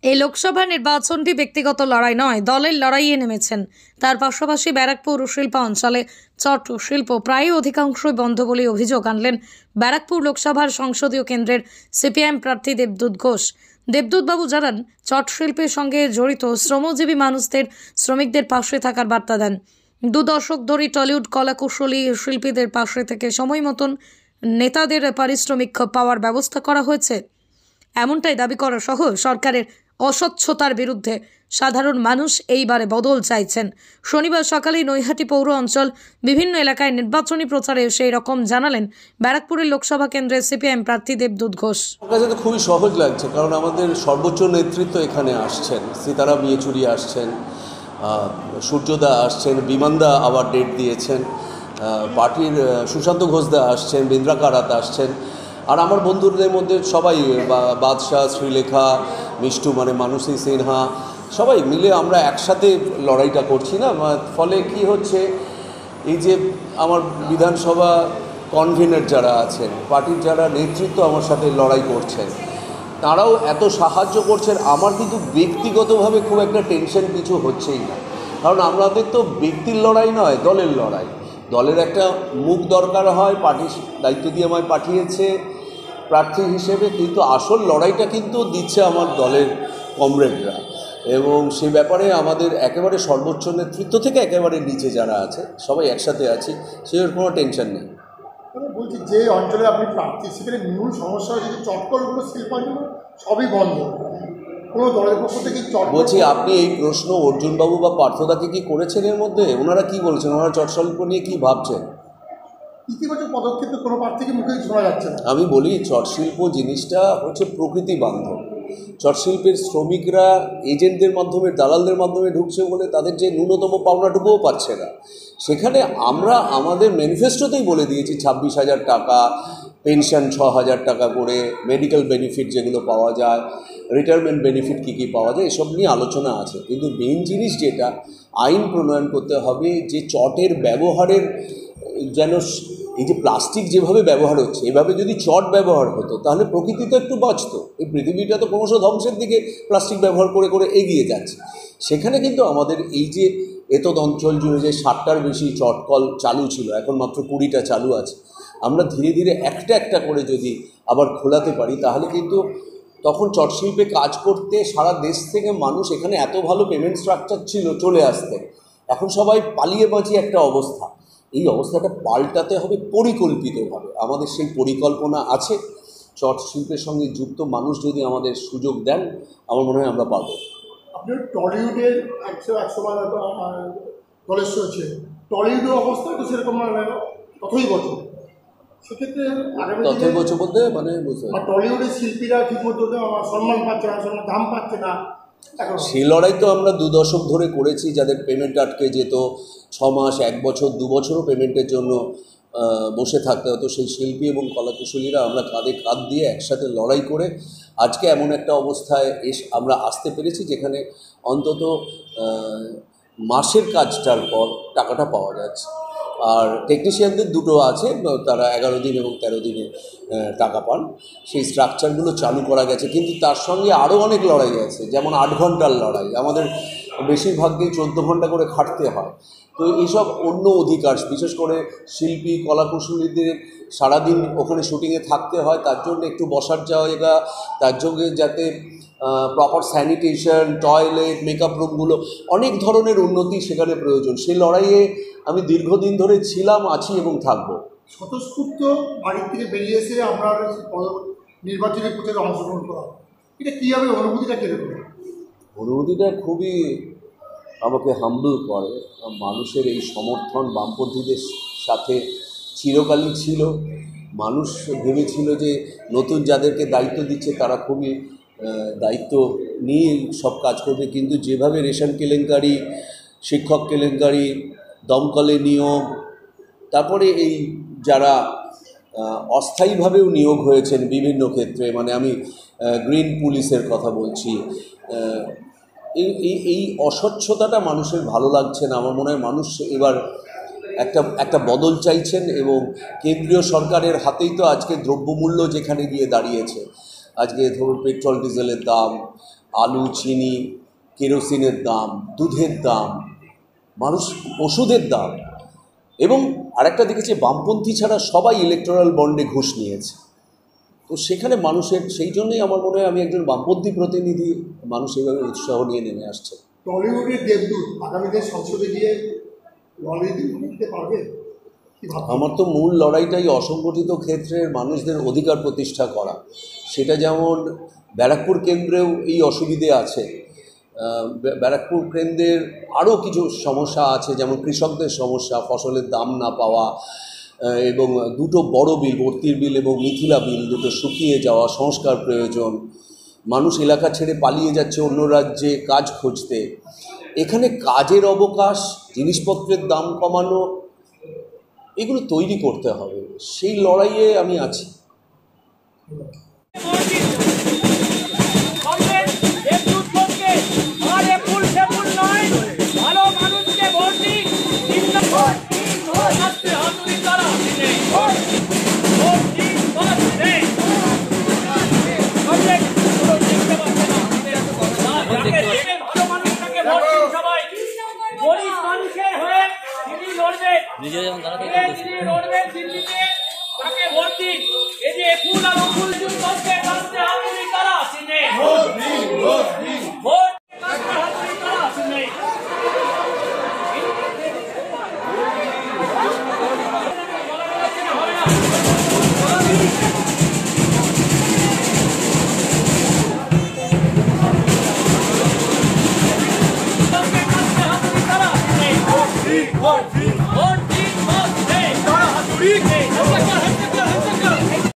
এই লোকসভা নির্বাচনটি ব্যক্তিগত লড়াই নয়, দলের লড়াইয়ে নেমেছেন। তার পাশাপাশি ব্যারাকপুর শিল্প অঞ্চলে চট শিল্প প্রায় অধিকাংশই বন্ধ বলে অভিযোগ আনলেন ব্যারাকপুর লোকসভার সংসদীয় কেন্দ্রের সিপিআইএম প্রার্থী দেবদূত ঘোষ। দেবদূতবাবু জানান, চট শিল্পের সঙ্গে জড়িত শ্রমজীবী মানুষদের, শ্রমিকদের পাশে থাকার বার্তা দেন। 2 দশক ধরে টলিউড কলাকুশলী শিল্পীদের পাশে থেকে সময় মতন নেতাদের পারিশ্রমিক পাওয়ার ব্যবস্থা করা হয়েছে, এমনটাই দাবি করা সহ সরকারের অস্বচ্ছতার বিরুদ্ধে সাধারণ মানুষ এইবারে বদল চাইছেন। শনিবার সকালেই নৈহাটি পৌর অঞ্চল বিভিন্ন এলাকায় নির্বাচনী প্রচারে সেই রকম জানালেন ব্যারাকপুরের লোকসভা কেন্দ্রের সিপিআইএম প্রার্থী দেবদূত ঘোষ। আমার কাছে তো খুবই সহজ লাগছে, কারণ আমাদের সর্বোচ্চ নেতৃত্ব এখানে আসছেন। সীতারাম ইয়েচুরি আসছেন, সূর্যদা আসছেন, বিমানদা আবার ডেট দিয়েছেন, পার্টির সুশান্ত ঘোষদা আসছেন, বৃন্দা কারাত আসছেন, আর আমার বন্ধুদের মধ্যে সবাই, বাদশাহ, শ্রীলেখা, মিষ্টু মানে মানসী সিনহা, সবাই মিলে আমরা একসাথে লড়াইটা করছি না। ফলে কি হচ্ছে, এই যে আমার বিধানসভা কনভেনার যারা আছেন, পার্টির যারা নেতৃত্ব আমার সাথে লড়াই করছেন, তারাও এত সাহায্য করছেন। আমার কিন্তু ব্যক্তিগতভাবে খুব একটা টেনশন কিছু হচ্ছেই না, কারণ আমাদের তো ব্যক্তির লড়াই নয়, দলের লড়াই। দলের একটা মুখ দরকার হয়, পার্টি দায়িত্ব দিয়ে আমায় পাঠিয়েছে প্রার্থী হিসেবে, কিন্তু আসল লড়াইটা কিন্তু দিচ্ছে আমার দলের কমরেডরা, এবং সে ব্যাপারে আমাদের একেবারে সর্বোচ্চ নেতৃত্ব থেকে একেবারে নিচে যারা আছে সবাই একসাথে আছি, সেটার কোনো টেনশন নেই। বলছি, যে অঞ্চলে আপনি প্রার্থী সেখানে মূল সমস্যা হচ্ছে যে চটকলগুলো শিল্পাঞ্চল সবই বন্ধ, কোনো দলের পক্ষ থেকে বলছি, আপনি এই প্রশ্ন অর্জুনবাবু বা পার্থদাকে কি করেছেন? এর মধ্যে ওনারা কি বলছেন? ওনারা চটশিল্প নিয়ে কি ভাবছেন? ইতিবাচক পদক্ষেপ কোনো প্রার্থীকে মুখে শোনা যাচ্ছে না। আমি বলি, চটশিল্প জিনিসটা হচ্ছে প্রকৃতি বান্ধব। চটশিল্পের শ্রমিকরা এজেন্টদের মাধ্যমে, দালালদের মাধ্যমে ঢুকছে বলে তাদের যে ন্যূনতম পাওনাটুকুও পাচ্ছে না। সেখানে আমরা আমাদের ম্যানিফেস্টোতেই বলে দিয়েছি 26,000 টাকা পেনশন, 6,000 টাকা করে মেডিকেল বেনিফিট যেগুলো পাওয়া যায়, রিটায়ারমেন্ট বেনিফিট কী কী পাওয়া যায়, এসব নিয়ে আলোচনা আছে। কিন্তু মেইন জিনিস যেটা, আইন প্রণয়ন করতে হবে যে চটের ব্যবহারের যেন, এই যে প্লাস্টিক যেভাবে ব্যবহার হচ্ছে, এভাবে যদি চট ব্যবহার হতো তাহলে প্রকৃতি তো একটু বাঁচত। এই পৃথিবীটা তো ক্রমশ ধ্বংসের দিকে প্লাস্টিক ব্যবহার করে করে এগিয়ে যাচ্ছে। সেখানে কিন্তু আমাদের এই যে এতদ অঞ্চল জুড়ে যে 60টার বেশি চটকল চালু ছিল, এখন মাত্র 20টা চালু আছে, আমরা ধীরে ধীরে একটা একটা করে যদি আবার খোলাতে পারি, তাহলে কিন্তু তখন চটশিল্পে কাজ করতে সারা দেশ থেকে মানুষ, এখানে এত ভালো পেমেন্ট স্ট্রাকচার ছিল, চলে আসতে। এখন সবাই পালিয়ে বাঁচিয়ে একটা অবস্থা, এই অবস্থাটা পাল্টাতে হবে পরিকল্পিতভাবে। আমাদের সেই পরিকল্পনা আছে। চট শিল্পের সঙ্গে যুক্ত মানুষ যদি আমাদের সুযোগ দেন, আমার মনে হয় আমরা পাবো। আপনি টলিউডের 100 দলের হচ্ছে, টলিউডের অবস্থা তো সেরকম ততই বছর, সেক্ষেত্রে ততই বছর বলতে মানে টলিউডের শিল্পীরা ঠিক মতো সম্মান পাচ্ছে না, সম্মান দাম পাচ্ছে না। সেই লড়াই তো আমরা 2 দশক ধরে করেছি। যাদের পেমেন্ট আটকে যেত, 6 মাস, 1 বছর, 2 বছরও পেমেন্টের জন্য বসে থাকতে হতো, সেই শিল্পী এবং কলাকুশলীরা আমরা কাঁধে কাঁধ দিয়ে একসাথে লড়াই করে আজকে এমন একটা অবস্থায় আমরা আসতে পেরেছি, যেখানে অন্তত মাসের কাজটার পর টাকাটা পাওয়া যাচ্ছে। আর টেকনিশিয়ানদের দুটো আছে, তারা 11 দিন এবং 13 দিনে টাকা পান। সেই স্ট্রাকচারগুলো চালু করা গেছে, কিন্তু তার সঙ্গে আরও অনেক লড়াই আছে। যেমন 8 ঘন্টার লড়াই, আমাদের বেশিরভাগই 14 ঘন্টা করে খাটতে হয়। তো এইসব অন্য অধিকার, বিশেষ করে শিল্পী কলাকুশলীদের সারাদিন ওখানে শুটিংয়ে থাকতে হয়, তার জন্য একটু বসার জায়গা, তার সঙ্গে যাতে প্রপার স্যানিটেশন, টয়লেট, মেকআপ রুমগুলো, অনেক ধরনের উন্নতি সেখানে প্রয়োজন। সেই লড়াইয়ে আমি দীর্ঘদিন ধরে ছিলাম, আছি এবং থাকবো। স্বতঃস্ফূর্ত বাড়ির থেকে বেরিয়ে এসে আমরা নির্বাচনী প্রচারে অংশগ্রহণ করা, এটা কীভাবে অনুভূতিটা কীরকম? অনুভূতিটা খুবই আমাকে হাম্বল করে। মানুষের এই সমর্থন বামপন্থীদের সাথে চিরকালই ছিল। মানুষ ভেবেছিল যে নতুন যাদেরকে দায়িত্ব দিচ্ছে তারা খুবই দায়িত্ব নিয়ে সব কাজ করবে, কিন্তু যেভাবে রেশন কেলেঙ্কারি, শিক্ষক কেলেঙ্কারি, দমকলে নিয়োগ, তারপরে এই যারা অস্থায়ীভাবেও নিয়োগ হয়েছেন বিভিন্ন ক্ষেত্রে, মানে আমি গ্রিন পুলিশের কথা বলছি, এই অস্বচ্ছতাটা মানুষের ভালো লাগছে না। আমার মনে হয় মানুষ এবার একটা বদল চাইছেন, এবং কেন্দ্রীয় সরকারের হাতেই তো আজকে দ্রব্যমূল্য যেখানে গিয়ে দাঁড়িয়েছে, আজকে ধরুন পেট্রোল ডিজেলের দাম, আলু, চিনি, কেরোসিনের দাম, দুধের দাম, মানুষ ওষুধের দাম, এবং আরেকটা দেখেছি বামপন্থী ছাড়া সবাই ইলেকটোরাল বন্ডে ঘুষ নিয়েছে। তো সেখানে মানুষের, সেই জন্যই আমার মনে হয় আমি একজন বামপন্থী প্রতিনিধি, মানুষ এইভাবে উৎসাহ নিয়ে নেমে আসছে। টলিউডের দেবদূত আগামীতে সংসদে গিয়ে লড়াই দিতে পারবে? আমার তো মূল লড়াইটাই অসংগঠিত ক্ষেত্রের মানুষদের অধিকার প্রতিষ্ঠা করা। সেটা যেমন ব্যারাকপুর কেন্দ্রেও এই অসুবিধে আছে, ব্যারাকপুর কেন্দ্রের আরও কিছু সমস্যা আছে, যেমন কৃষকদের সমস্যা, ফসলের দাম না পাওয়া, এবং দুটো বড় বিল, ভর্তির বিল এবং মিথিলা বিল, দুটো শুকিয়ে যাওয়া, সংস্কার প্রয়োজন। মানুষ এলাকা ছেড়ে পালিয়ে যাচ্ছে অন্য রাজ্যে কাজ খুঁজতে। এখানে কাজের অবকাশ, জিনিসপত্রের দাম কমানো, এগুলো তৈরি করতে হবে। সেই লড়াইয়ে আমি আছি।